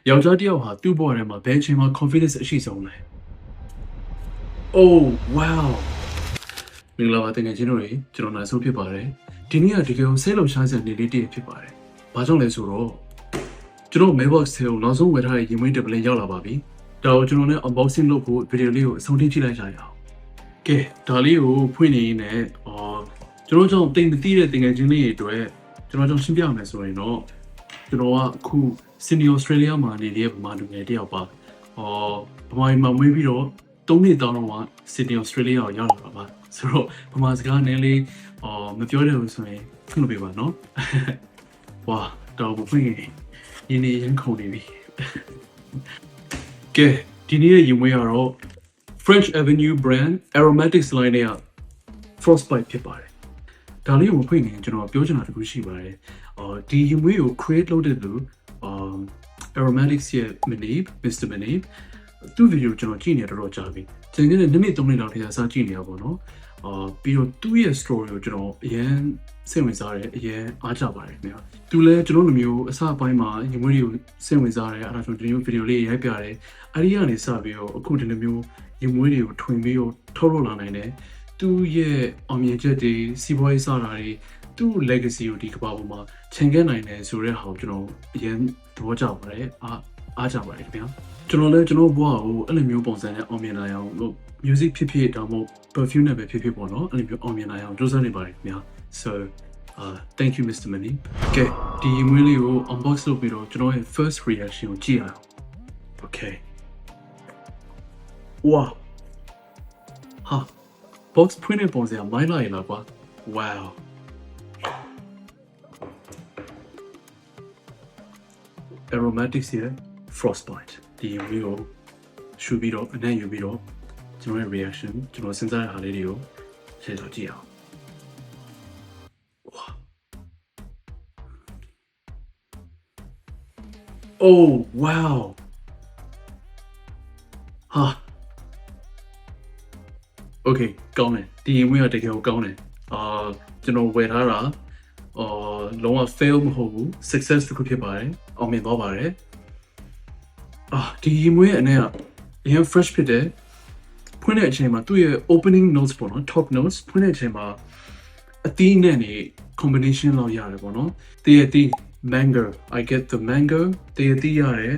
ယောက်ျားတစ်ယောက်ဟာသူ့ဘဝထဲမှာဘယ်အချိန်မှာ confidence အရှိဆုံးလဲ Oh wow မင်္ဂလာပါတကယ်ချင်းတို့ရေကျွန်တော်နိုင်ဆုံးဖြစ်ပါတယ်ဒီနေ့ကတကယ်ကိုဆဲလုံရှားစံနေလေးတည်းဖြစ်ပါတယ်ဘာကြောင့်လဲဆိုတော့ကျွန်တော် mailbox ထဲကိုနောက်ဆုံးဝယ်ထားတဲ့ရင်မွေးတစ်ပလင်ရောက်လာပါပြီဒါကိုကျွန်တော်လည်း unboxing လုပ်ဖို့ဗီဒီယိုလေးကိုအဆုံးထိကြည့်လိုက်ကြရအောင်ကဲဒါလေးကိုဖွင့်နေရင်းနဲ့ကျွန်တော်ကြောင့်တိမ်မသိတဲ့တကယ်ချင်းလေးတွေအတွက်ကျွန်တော်ကြောင့်ရှင်းပြမယ်ဆိုရင်တော့ကျွန်တော်ကအခု Sydney Australia မှာနေတဲ့ဗမာလူငယ်တယောက်ပါဗမာပြည်မှာမွေးပြီးတော့3နှစ်တောင်းတော့မှ Sydney Australia ကိုရောက်လာပါဆိုတော့ဗမာစကားနည်းလေးမပြောတဲ့လို့ဆိုရင်ဖွင့်လို့ပြပါနော်ဝါတော့ဖွင့်ရင်နေရင်ခုန်နေပြီကဲဒီနေ့ရဲ့ရင်မွေးကတော့ French Avenue brand aromatics line ရဲ့ frostbite ဖြစ်ပါတယ်ဒါလေးကိုဖွင့်နေကျွန်တော်ပြောချင်တာတခုရှိပါတယ်ဒီရင်မွေးကို create လုပ်တဲ့သူaromatics ရဲ့ Mr. Manib သူ့ဗီဒီယိုကျွန်တော်ကြည့်နေတော့ကြာပြီကျန်တဲ့2နှစ်3နှစ်လောက်ထိစကြည့်နေရပါတော့ပြီးတော့သူ့ရဲ့ story ကိုကျွန်တော်အရင်စိတ်ဝင်စားတယ်အရင်အားကြပါတယ်ခင်ဗျာသူလည်းကျွန်တော်လိုမျိုးအစပိုင်းမှာရင်မွေးတွေကိုစိတ်ဝင်စားတယ်အဲ့ဒါဆိုဒီလိုဗီဒီယိုလေးရိုက်ပြတယ်အဲ့ဒီကနေစပြီးတော့အခုဒီလိုမျိုးရင်မွေးတွေကိုထွင်ပြီးတော့ထုတ်လုပ်လာနိုင်တယ်သူ့ရဲ့အောင်မြင်ချက်တွေစီးပွားရေးစတာတွေသူ့ legacy ကိုဒီကမ္ဘာပေါ်မှာချန်ခဲ့နိုင်တယ်ဆိုတဲ့ဟာကိုကျွန်တော်အရင်သဘောကျပါတယ်အားကြပါတယ်ခင်ဗျာကျွန်တော်လည်းကျွန်တော်ဘဝကိုအဲ့လိုမျိုးပုံစံနဲ့အောင်မြင်လာအောင်လို့ music ဖြစ်ဖြစ်ဒါမှမဟုတ် perfume နဲ့ပဲဖြစ်ဖြစ်ပေါ့နော်အဲ့လိုမျိုးအောင်မြင်လာအောင်ကြိုးစားနေပါတယ်ခင်ဗျာ so thank you Mr. Manib ကဲဒီမွေးလေးကို unbox လုပ်ပြီးတော့ကျွန်တော်ရဲ့ first reaction ကိုကြည့်ရအောင် okay wow ဟာ box ဖွင့်တဲ့ပုံစံမိုင်းလာရလားကွာ wow aromatics ရဲ့ frostbite ဒီမျိုးကိုရှုပြီးတော့အနံ့ယူပြီးတော့ကျွန်တော်ရဲ့ reaction ကျွန်တော်စဉ်းစားတဲ့ဟာလေးတွေကိုရှင်းတော့ကြည့်အောင် Oh wow ဟာ okay ကောင်းတယ်ဒီရင်မွေးကတကယ်ကိုကောင်းတယ်ကျွန်တော်ဝယ်ထားတာလုံးဝ fail မဟုတ်ဘူး success တစ်ခုဖြစ်ပါတယ်အောင်မြင်သွားပါတယ်ဒီရင်မွေးရဲ့အနေနဲ့အရင် fresh ဖြစ်တယ်ဖွင့်တဲ့အချိန်မှာသူ့ရဲ့ opening notes ပေါ့နော် top notes ဖွင့်တဲ့အချိန်မှာအသီးနဲ့နေ combination လောက်ရတယ်ပေါ့နော်တည့်ရသီး mango I get the mango တည့်ရသီးရတယ်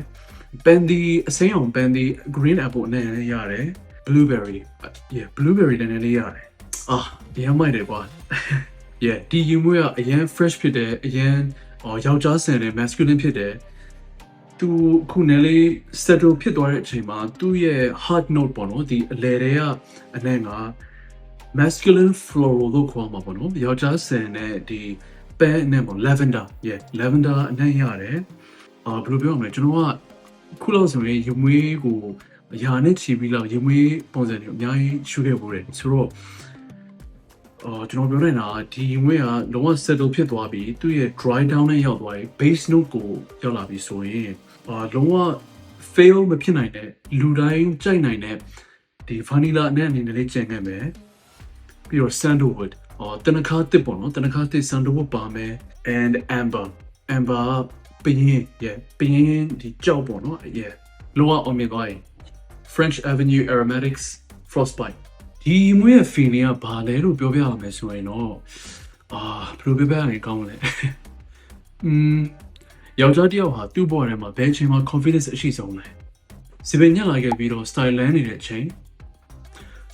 bandy အစိမ်းအောင် bandy green apple နဲ့ရတယ် blueberry yeah blueberry နဲ့လည်းရတယ်ရမ်းမိုက်တယ်ကွာyeah ဒီယူမွေးကအရင် fresh ဖြစ်တယ်အရင်ယောက်ျားဆန်တယ် masculine ဖြစ်တယ်သူခုနည်းလေး settle ဖြစ်သွားတဲ့အချိန်မှာသူ့ရဲ့ hard note ပေါ့နော်ဒီအလယ်တွေကအနံ့က masculine floral လို့ခေါ်မှာပေါ့နော်ယောက်ျားဆန်တဲ့ဒီပန်းအနံ့ပေါ့ lavender yeah lavender အနံ့ရတယ်ဘယ်လိုပြောရမလဲကျွန်တော်ကခုလောက်ဆိုရင်ယူမွေးကိုအရာနဲ့ချီပြီးလောက်ယူမွေးပုံစံတွေအများကြီးရှုခဲ့ပိုးတယ်ဆိုတော့ကျွန်တော်ပြောနေတာဒီယူမွေးကလုံးဝ settle ဖြစ်သွားပြီးသူ့ရဲ့ dry down နဲ့ရောက်သွားပြီး base note ကိုရောက်လာပြီးဆိုရင်လုံးဝ fail မဖြစ်နိုင်တဲ့လူတိုင်းကြိုက်နိုင်တဲ့ဒီ vanilla နဲ့အနေနဲ့လေးကျန်ခဲ့မယ်ပြီးတော့ sandalwoodတနခါတစ်ပေါ့နော်တနခါတစ် sandalwood ပါမယ် and amber ပင်းဒီကြောက်ပေါ့နော်လုံးဝအောင်မြင်သွားရင် French Avenue Aromatics Frostbite ဒီမွေးရဲ့ feeling ကဘာလဲလို့ပြောပြရမယ်ဆိုရင်တော့ဘယ်လိုပြောပြရလဲကောင်းလဲယောက်ျားတစ်ယောက်ဟာသူ့ဘဝထဲမှာဘယ်အချိန်မှာ confidence အရှိဆုံးလဲစပင်ညက်လာခဲ့ပြီးတော့ style လန်းနေတဲ့အချိန်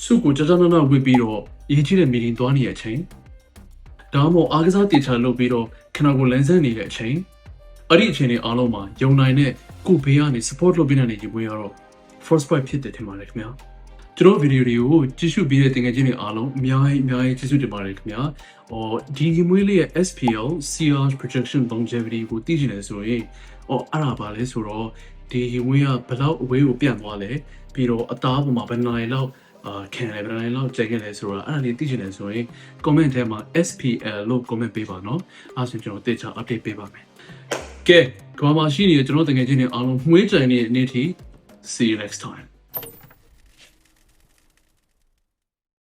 စုကိုကြာကြာနာနာဝစ်ပြီးတော့ရေးကြီးတဲ့ meeting သွားနေတဲ့အချိန်ဒါမှမဟုတ်အားကစားတေချာလုပ်ပြီးတော့ခဏကိုလန်းဆန်းနေတဲ့အချိန်အဲ့ဒီအချိန်တွေအားလုံးမှာယုံနိုင်တဲ့ကိုဘေးကနေ support လုပ်ပေးနေတဲ့ညီမွေးကတော့ frostbite ဖြစ်တယ်ထင်ပါတယ်ခင်ဗျာကျွန်တော်ဗီဒီယိုတွေကိုကြည့်ရှုပြီးတဲ့တင်ငယ်ချင်းတွေအားလုံးအများကြီးကျေးဇူးတင်ပါတယ်ခင်ဗျာဒီညီမွေးလေးရဲ့ SPL CR projection longevity ကိုသိချင်တယ်ဆိုရင်အဲ့ဒါပါလဲဆိုတော့ဒီညီမွေးကဘယ်လောက်အဝေးကိုပြန့်သွားလဲပြီးတော့အသားပေါ်မှာဘယ်နိုင်လောက်ခံရဘယ်နိုင်လောက်ကျန်ခဲ့လဲဆိုတော့အဲ့ဒါလေးသိချင်တယ်ဆိုရင် comment ထဲမှာ SPL လို့ comment ပေးပါနော်အဲ့ဆိုကျွန်တော်တေချာ update ပေးပါမယ်ကဲကမ္ဘာမှာရှိနေတဲ့ကျွန်တော်တကယ်ချင်းတွေအားလုံးမှွေးကြိုင်နေတဲ့နေ့ထိ see you next time